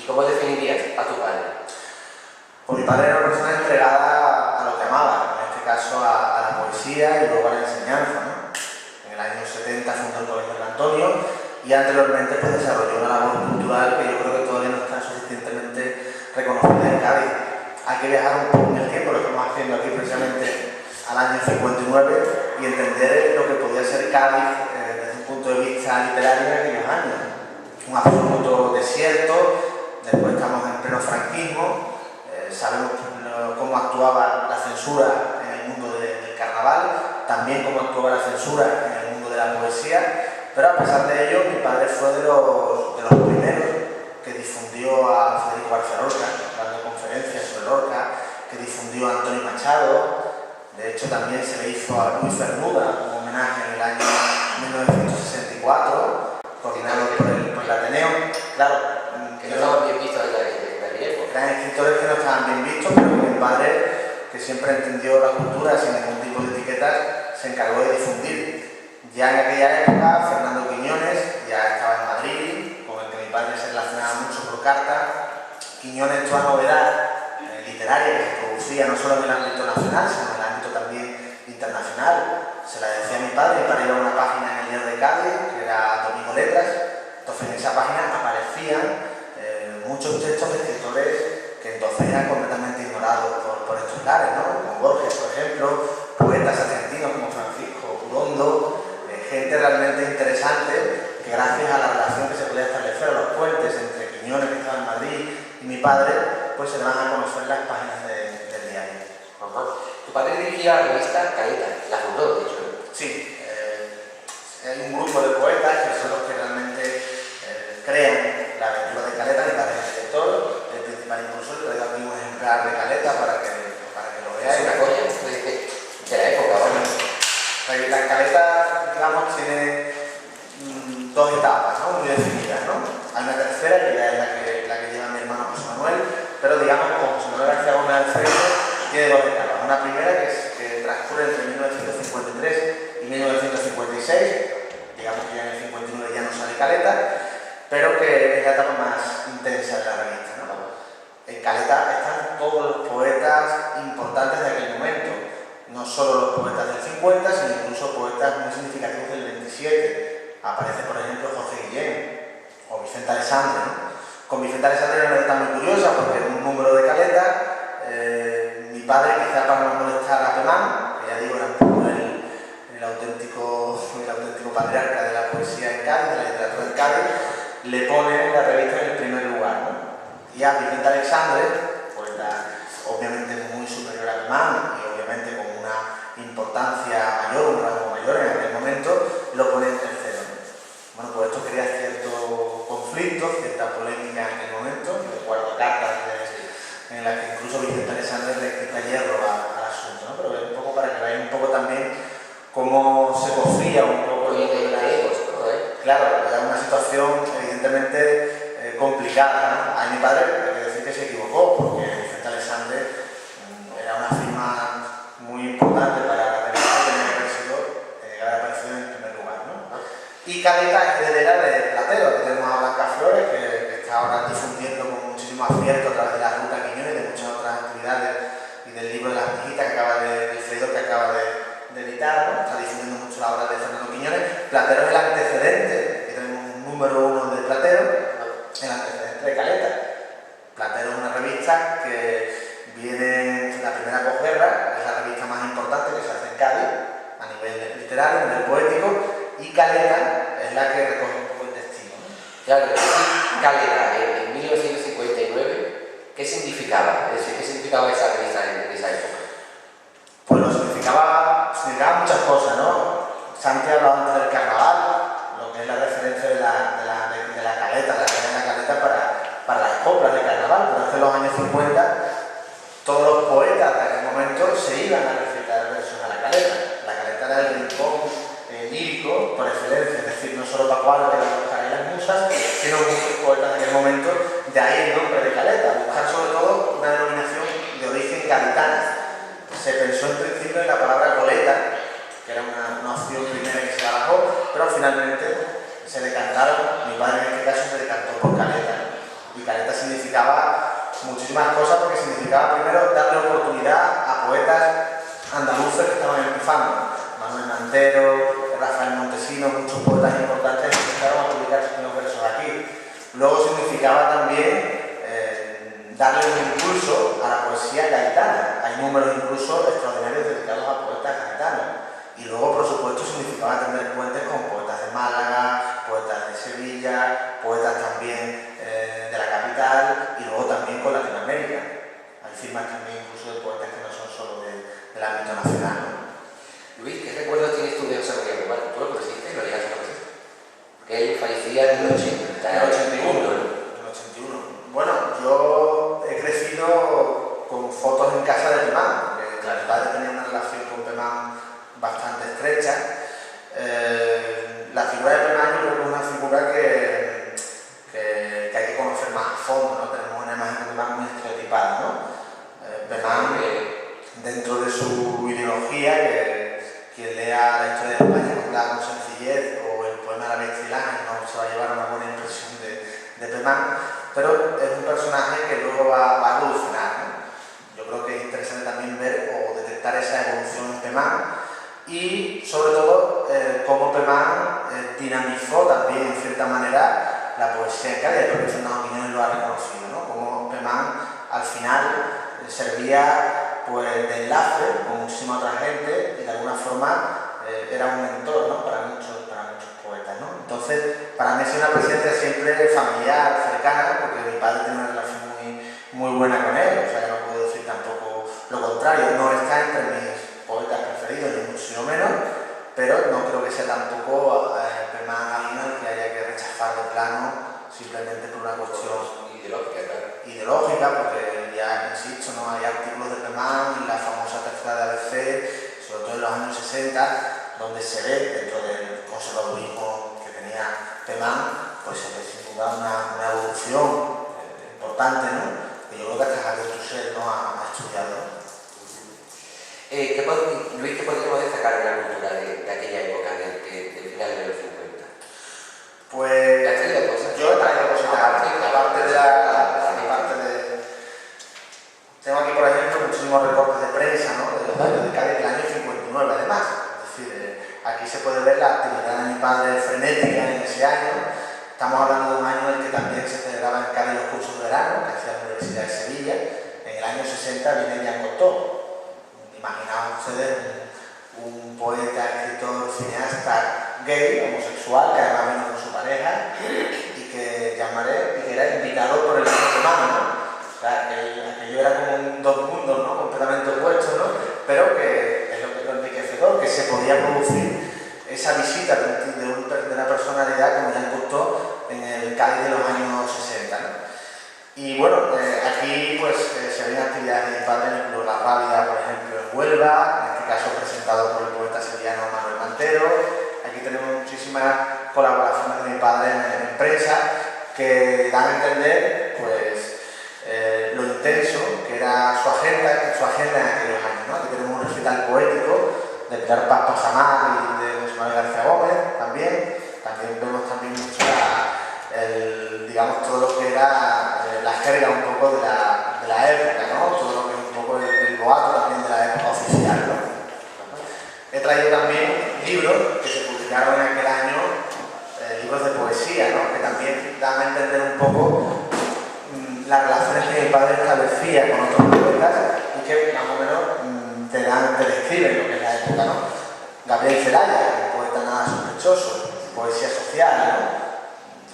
cómo definirías a tu padre? Pues mi padre era una persona entregada a lo que amaba, en este caso a la poesía y luego a la enseñanza, ¿no? En el año 70 fundó el Colegio San Antonio y anteriormente pues desarrolló una labor cultural que yo creo que todavía no está suficientemente reconocida en Cádiz. Hay que viajar un poco en el tiempo, lo estamos haciendo aquí precisamente al año 59 y entender lo que podía ser Cádiz desde un punto de vista literario en aquellos años. Un absoluto desierto, después estamos en pleno franquismo. Sabemos cómo actuaba la censura en el mundo del carnaval, también cómo actuaba la censura en el mundo de la poesía, pero a pesar de ello, mi padre fue de los primeros que difundió a Federico García Lorca, dando conferencias sobre Lorca, que difundió a Antonio Machado. De hecho, también se le hizo a Luis Cernuda un homenaje en el año 1964, coordinado por el Ateneo. Claro, que no estaban bien vistos desde aquella época. Eran escritores que no estaban bien vistos, pero que mi padre, que siempre entendió la cultura sin ningún tipo de etiquetas, se encargó de difundir. Ya en aquella época, Fernando Quiñones ya estaba en Madrid, con el que mi padre se relacionaba mucho por carta. Quiñones, toda novedad literaria que se producía no solo en el ámbito nacional, sino en el ámbito también internacional. Se la decía a mi padre iba a una página en el Diario de Cádiz, que era Domingo Letras. Entonces en esa página aparecían muchos textos de escritores que entonces eran completamente ignorados por estos lares, ¿no? Como Borges, por ejemplo, poetas argentinos como Francisco Urondo, gente realmente interesante que gracias a la relación que se podía establecer a los puentes entre Quiñones, que estaba en Madrid, y mi padre, pues se le van a conocer las páginas del diario. Ajá. Tu padre dirigía la revista Caleta, la fundó, de hecho. Sí, hay un grupo de poetas que son los que realmente crean la aventura de Caleta. Mi padre es el director, el principal impulsor. Traigo aquí un ejemplar de Caleta para que lo veáis. Es una joya de la época, ¿vale? La Caleta, digamos, tiene dos etapas, ¿no? Muy definidas, ¿no? Hay una tercera, que ya es la que lleva mi hermano José Manuel, pero digamos, como José Manuel García Gómez del Cerezo, tiene dos etapas. Una primera que transcurre entre 1953 y 1956, digamos que ya en el 59 ya no sale Caleta, pero que es la etapa más intensa de la revista, ¿no? En Caleta están todos los poetas importantes de aquel momento, no solo los poetas del 50, sino incluso poetas muy significativos del 27. Aparece, por ejemplo, Jorge Guillén o Vicente Alessandre, ¿no? Con Vicente Alessandre era una nota muy curiosa porque en un número de Caleta, mi padre, quizá para no molestar a Pemán, que ya digo, era un poco el auténtico patriarca de la poesía en Cádiz, de la literatura en Cádiz, le pone la revista en el primer lugar, ¿no? Y a Vicente Alessandre, poeta obviamente muy superior a Pemán y obviamente con una importancia mayor, un rango mayor en aquel momento, lo pone en tercero, ¿no? Bueno, pues esto crea cierto conflicto, cierta polémica en aquel momento. Yo recuerdo cartas en las que incluso Vicente Alessandre le quita hierro al asunto, ¿no? Pero es un poco para que veáis un poco también cómo se confía un poco de la... Claro, era una situación evidentemente complicada, ¿no? A mi padre hay que decir que se equivocó, porque Vicente Alessandre era una firma muy importante para la revista que tenía que haber aparecido en el primer lugar, ¿no? Y Caleta es heredera de Platero. Aquí tenemos a Blanca Flores, que está ahora difundiendo con muchísimo acierto a través de la Ruta Quiñones y de muchas otras actividades y del libro de las mijitas que acaba de editar, ¿no? Está difundiendo mucho la obra de Fernando Quiñones. Platero es el antecedente, que tenemos un número 1 de Platero, el antecedente de Caleta. Platero es una revista que viene, la primera posguerra, es la revista más importante que se hace en Cádiz, a nivel literario, a nivel poético, y Caleta es la que recoge un poco el destino, ¿no? Claro, Caleta, en 1959, ¿qué significaba? Es decir, ¿qué significaba esa revista en esa época? Pues lo significaba muchas cosas, ¿no? Santi ha hablado antes del carnaval, lo que es la referencia de la Caleta, de la Caleta para las coplas de carnaval, pero hace los años 50 todos los poetas de aquel momento se iban a recitar versos a la Caleta. La Caleta era el rincón lírico por excelencia, es decir, no solo Pascual, que eran las musas, sino muchos poetas de aquel momento, de ahí el nombre de Caleta, buscar sobre todo una denominación de origen gaditana. Se pensó en principio en la palabra coleta, que era una opción primera que se barajó, pero finalmente se decantaron, mi padre en este caso se decantó por Caleta, ¿no? Y Caleta significaba muchísimas cosas, porque significaba primero darle oportunidad a poetas andaluces que estaban empezando. Manuel Mantero, Rafael Montesinos, muchos poetas importantes empezaron a publicar sus primeros versos aquí. Luego significaba también darle un impulso a la poesía gaditana. Hay números incluso extraordinarios dedicados a poetas gaditanos. Y luego, por supuesto, significaba tener puentes con poetas de Málaga, poetas de Sevilla, poetas también de la capital, y luego también con Latinoamérica. Hay firmas también incluso de poetas que no son solo del ámbito nacional, ¿no? Luis, ¿qué recuerdos tienes tú de José María Pomar? ¿Tú lo conociste? ¿Lo llegas a conocer? Que él fallecía en el 81. En el 81. Bueno, yo he crecido con fotos en casa de Pemán, porque claro, mi padre tenía una relación con Pemán bastante estrecha. La figura de Pemán yo creo que es una figura que hay que conocer más a fondo, ¿no? Tenemos una imagen de Pemán muy estereotipada, ¿no? Pemán, dentro de su ideología, que quien lea la historia de España con sencillez o el poema de la bestia y el ángel no se va a llevar una buena impresión de Pemán, pero es un personaje que luego va a evolucionar, ¿no? Yo creo que es interesante también ver o detectar esa evolución en Pemán, y sobre todo cómo Pemán dinamizó también en cierta manera la poesía en Cádiz, porque Fernando Quiñones lo ha reconocido, ¿no? Cómo Pemán al final servía pues de enlace con muchísima otra gente y de alguna forma era un mentor, ¿no? para muchos poetas, ¿no? Entonces, para mí es una presencia siempre familiar, cercana, porque mi padre tiene una relación muy buena con él, o sea que no puedo decir tampoco lo contrario. No está entre mis poetas preferidos, ni mucho menos, pero no creo que sea tampoco Pemán alguien al que haya que rechazar de plano simplemente por una cuestión ideológica, porque ya insisto, ¿no? Hay artículos de Pemán en la famosa tercera de ABC, sobre todo en los años 60, donde se ve, dentro del conservadurismo que tenía Pemán, pues se ve sin duda una evolución importante, ¿no? Que yo creo que hasta Javier Tusell no ha estudiado. Luis, ¿qué podríamos destacar de la cultura de aquella época, del final de los 50? Pues ¿Has traído cosas? yo he traído cositas, aparte de tengo aquí, por ejemplo, muchísimos recortes de prensa, ¿no? De los años de Cádiz del año 59, además. Es decir, aquí se puede ver la actividad de mi padre frenética en ese año. Estamos hablando de un año en el que también se celebraban en Cádiz los cursos de verano, que hacía la Universidad de Sevilla. En el año 60 viene Jean Cocteau. Imaginaos ustedes un poeta, escritor, cineasta gay, homosexual, que además vino con su pareja y que era invitado por el mismo humano, ¿no? O sea, aquello era como dos mundos, ¿no? Completamente opuestos, ¿no? Pero que es lo que es lo enriquecedor, que se podía producir esa visita de una personalidad como Jean Cocteau en el Cádiz de los años 60, ¿no? Y bueno, aquí pues se ven actividades de mi padre en el Club La Rábida, por ejemplo, en Huelva, en este caso presentado por el poeta sevillano Manuel Mantero. Aquí tenemos muchísimas colaboraciones de mi padre en prensa que dan a entender pues lo intenso que era su agenda en aquellos años, ¿no? Aquí tenemos un recital poético de Pilar Paz Pasamar y de José Manuel García Gómez también vemos mucho digamos todo lo que era la jerga un poco de la época, ¿no? Todo lo que es un poco el boato también de la época oficial, ¿no? He traído también libros que se publicaron en aquel año, libros de poesía, ¿no? Que también dan a entender un poco las relaciones que mi padre establecía con otros poetas y que más o menos te describen lo que es la época, ¿no? Gabriel Celaya, un poeta nada sospechoso, poesía social, ¿no?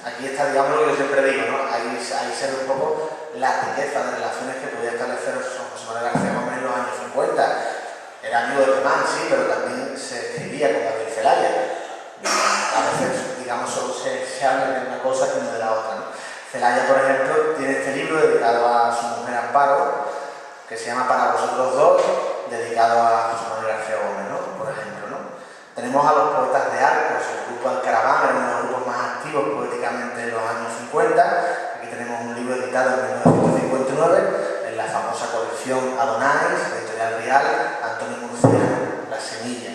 Aquí está, digamos, lo que yo siempre digo, ¿no? Ahí se ve un poco la riqueza de relaciones que podía establecer José Manuel García Gómez en los años 50. Era amigo de Pemán, sí, pero también se escribía con Gabriel Celaya. A veces, digamos, solo se habla de una cosa que no de la otra, ¿no? Celaya, por ejemplo, tiene este libro dedicado a su mujer Amparo, que se llama Para vosotros dos, dedicado a José Manuel García Gómez, ¿no? Por ejemplo, ¿no? Tenemos a los poetas de Arcos, el grupo Alcaraván, era uno de los grupos más activos poéticamente en los años 50. Aquí tenemos un libro editado en 1959, en la famosa colección Adonais, Editorial Real, Antonio Murciano, La Semilla.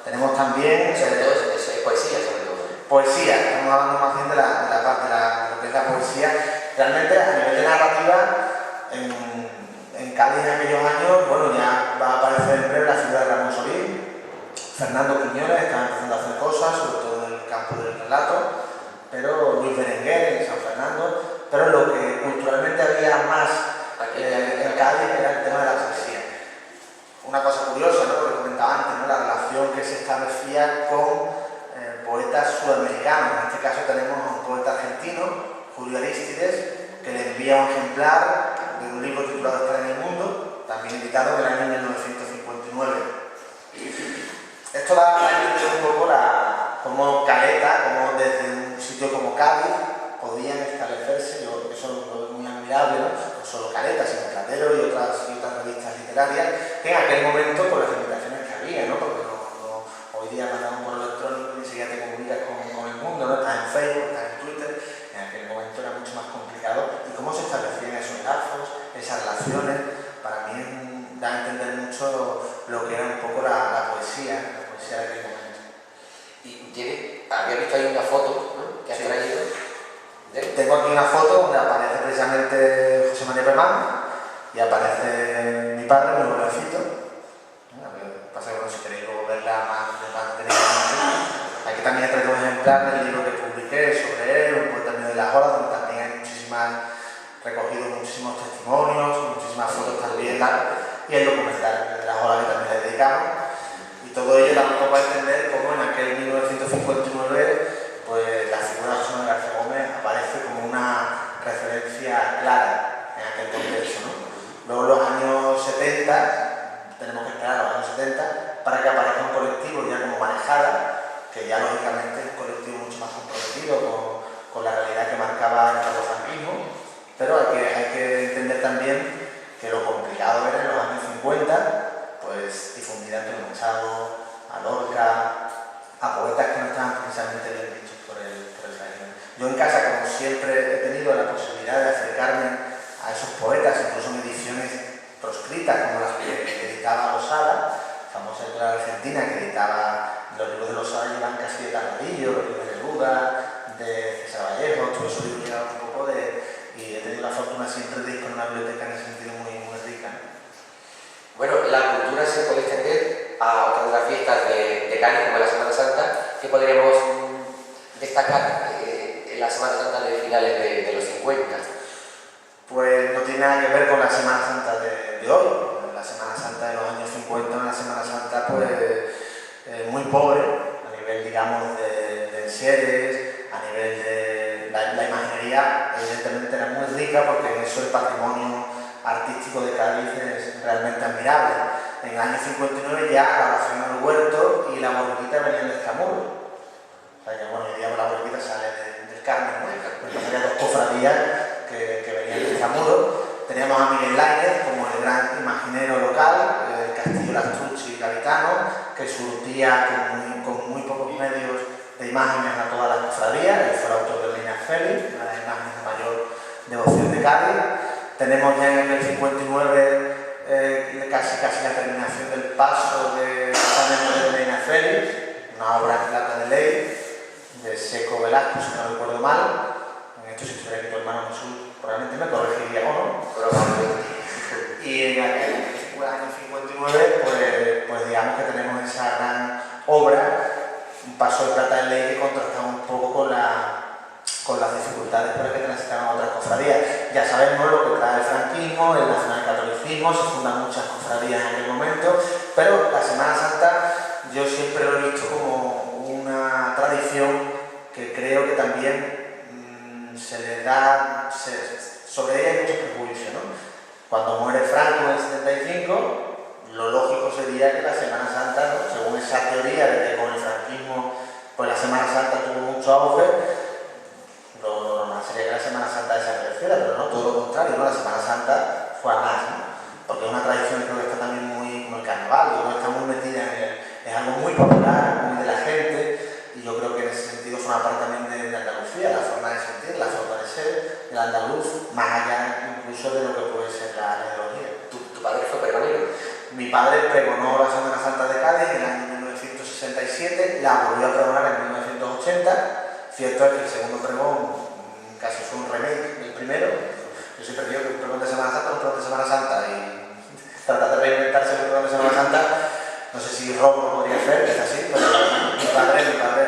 Tenemos también... Sobre todo es poesía, sobre todo. Poesía, estamos hablando más bien de la parte de lo que es la poesía Realmente, a nivel de narrativa, en Cádiz en aquellos años, bueno, ya va a aparecer en breve la figura de Ramón Solís, Fernando Quiñones está empezando a hacer cosas, sobre todo en el campo del relato, pero Luis Berenguer en San Fernando, pero lo que culturalmente había más en Cádiz era el tema de la poesía. Una cosa curiosa, ¿no? Lo que comentaba antes, ¿no? La relación que se establecía con poetas sudamericanos. En este caso tenemos a un poeta argentino, Julio Arístides, que le envía un ejemplar de un libro titulado Estar en el Mundo, también editado en el año 1959. Esto da a entender un poco cómo Caleta, como desde un sitio como Cádiz, podían establecerse, yo eso lo veo muy admirable, ¿no? No solo Caleta, sino Platero y otras revistas literarias, que en aquel momento, por las limitaciones que había, ¿no? Porque hoy día mandamos por electrónico y enseguida te comunicas con el mundo, ¿no? Estás en Facebook, estás en Twitter, en aquel momento era mucho más complicado. Y cómo se establecían esos lazos, esas relaciones, para mí da a entender mucho lo que era un poco la poesía de aquel momento. Y había visto ahí una foto, ¿no? Que has traído. Tengo aquí una foto donde aparece precisamente José María Pemán y aparece mi padre, mi jovencito. Pasa que no sé si queréis verla más detenidamente. Aquí también he traído un ejemplar del libro que publiqué sobre él, un poeta mío de las olas, donde también hay recogido muchísimos testimonios, muchísimas fotos también, y el documental de las olas que también le dedicamos. Y todo ello da un poco a entender cómo en aquel 1959 pues, la figura de José Manuel García Gómez aparece como una referencia clara en aquel contexto, ¿no? Luego en los años 70, tenemos que esperar a los años 70 para que aparezca un colectivo ya como Manejada, que ya lógicamente es un colectivo mucho más comprometido con la realidad que marcaba el franquismo, pero hay que entender también que lo complicado era en los años 50 pues difundir a Antonio Machado, a Lorca, a poetas que no estaban precisamente bien vistos por el régimen. Yo en casa, como siempre, he tenido la posibilidad de acercarme a esos poetas, incluso en ediciones proscritas, como las que editaba Losada, famosa editorial argentina que editaba los libros de Losada, llevan casi de Tarradillo, los libros de Neruda, de César Vallejo, todos esos libros llevan un poco y he tenido la fortuna siempre de ir con una biblioteca en ese sentido muy rica. Bueno, la cultura se puede extender a otras de las fiestas de Cádiz, como la Semana Santa, que podríamos destacar en la Semana Santa de finales de los 50. Pues no tiene nada que ver con la Semana Santa de hoy. La Semana Santa de los años 50, una Semana Santa pues muy pobre, a nivel, digamos, de enseres, a nivel de la imaginería, evidentemente era muy rica porque en eso el patrimonio artístico de Cádiz es realmente admirable. En el año 59 ya la oración del huerto y la borriquita venían de Extramuros. O sea que bueno, hoy día la borriquita sale del Carmen, ¿no? Entonces había dos cofradías que venían de Extramuros. Teníamos a Miguel Lainez como el gran imaginero local, el Castillo Lastrucci gaditano, que surtía con muy pocos medios de imágenes a todas las cofradías. Él fue el autor de Reina Félix, una de las imágenes de mayor devoción de Cádiz. Tenemos ya en el 59 casi la terminación del paso de Reina Félix, una obra en plata de ley de Seco Velasco, si no recuerdo mal. En esto, si estuviera aquí tu hermano Jesús, probablemente me corregiría o no. Y en aquel año 59, pues digamos que tenemos esa gran obra, un paso de plata de ley que contrastaba un poco con las dificultades por las que transitaban otras cofradías. Ya sabemos lo que trae el franquismo, el nacionalcatolicismo, se fundan muchas cofradías en aquel momento, pero la Semana Santa yo siempre lo he visto como una tradición que creo que también sobre ella hay muchos prejuicios, ¿no? Cuando muere Franco en el 75, lo lógico sería que la Semana Santa, ¿no? Según esa teoría de que con el franquismo pues la Semana Santa tuvo mucho auge, lo normal sería que la Semana Santa desapareciera, pero no, todo lo contrario, ¿no? La Semana Santa fue a más, ¿no? Porque es una tradición que creo que está también muy, como el carnaval, yo creo que está muy metida es algo muy popular, muy de la gente, y yo creo que en ese sentido forma parte también de Andalucía, la forma de sentir, la forma de ser, el andaluz, más allá incluso de lo que puede ser la ideología. ¿Tu padre fue pregonero? Mi padre pregonó la Semana Santa de Cádiz en el año 1967, la volvió a pregonar en 1980. Cierto es que el segundo pregón caso fue un remake del primero. Yo siempre digo que un pregón de Semana Santa es un pregón de Semana Santa y tratar de reinventarse un pregón de Semana Santa, no sé si Rob lo podría hacer, que es así, pero mi padre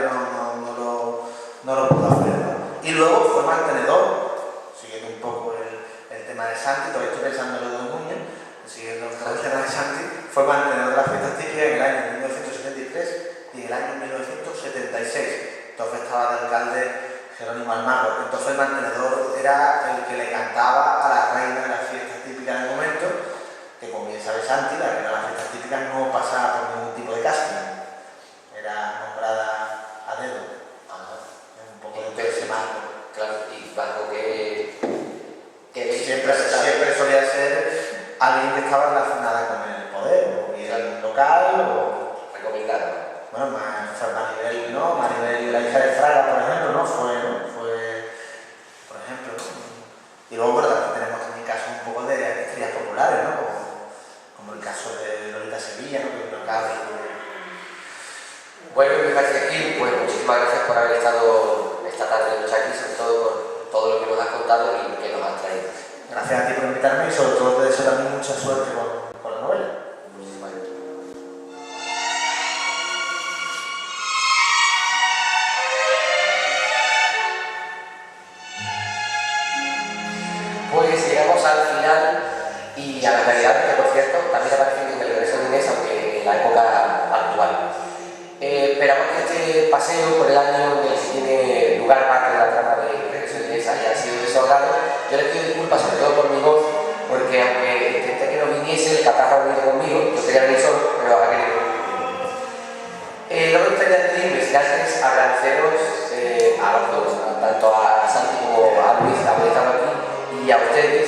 no lo pudo hacer, ¿no? Y luego fue mantenedor, siguiendo un poco el tema de Santi, todavía estoy pensando en lo de Núñez, siguiendo el tema de Santi, fue mantenedor de las fiestas típicas en el año 1973 y en el año 1976. Entonces estaba de alcalde Jerónimo Almagro. Entonces el mantenedor era el que le cantaba a la reina de las fiestas típicas en el momento, que como bien sabe Santi, la reina de las fiestas típicas no pasaba por ningún tipo de casting, era nombrada a dedo. Un poco de ese marco. Claro, y bajo que siempre solía ser alguien que estaba relacionada con el poder, o bien local, o recomendado. bueno, Maribel, ¿no? Maribel, la hija de Fraga, por ejemplo, ¿no? Fue, por ejemplo, ¿no? Y luego, bueno, también tenemos también casos un poco de estrellas populares, ¿no? Como el caso de Lolita Sevilla, ¿no? Que vino acá. Bueno, me parece que pues muchísimas gracias por haber estado esta tarde aquí, sobre todo por todo lo que nos has contado y que nos has traído. Gracias a ti por invitarme y sobre todo te deseo también mucha suerte con la novela. Muchísimas gracias. Pues llegamos al final y a las navidades, que por cierto también aparecen en el regreso de Inés, aunque en la época actual. Esperamos que este paseo por el año en el que tiene lugar parte de la trama de regreso de Inés haya sido desahogado. Yo les pido disculpas sobre todo por mi voz, porque aunque intenté que no viniese, el catarro ha venido conmigo, yo quería venir solo, pero ha querido. No me gustaría despedirme sin antes agradeceros a los dos, tanto a Santi como a Luis, haber estado aquí, y a ustedes,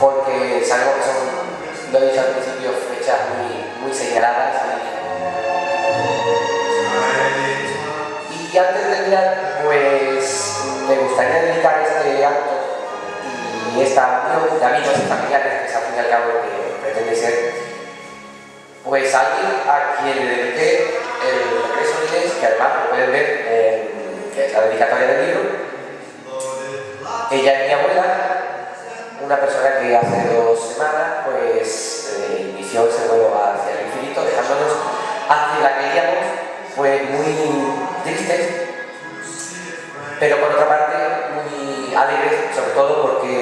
porque sabemos que son, lo he dicho al principio, fechas muy señaladas. Y antes de terminar, pues me gustaría dedicar este acto y esta unión de amigos y familiares, que es al fin y al cabo lo que pretende ser, pues a alguien a quien le dediqué el regreso de Inés, que además lo pueden ver, que es la dedicatoria del libro. Ella es mi abuela, una persona que hace 2 semanas pues inició ese vuelo hacia el infinito, dejándonos a quien la queríamos pues muy tristes, pero por otra parte muy alegres, sobre todo porque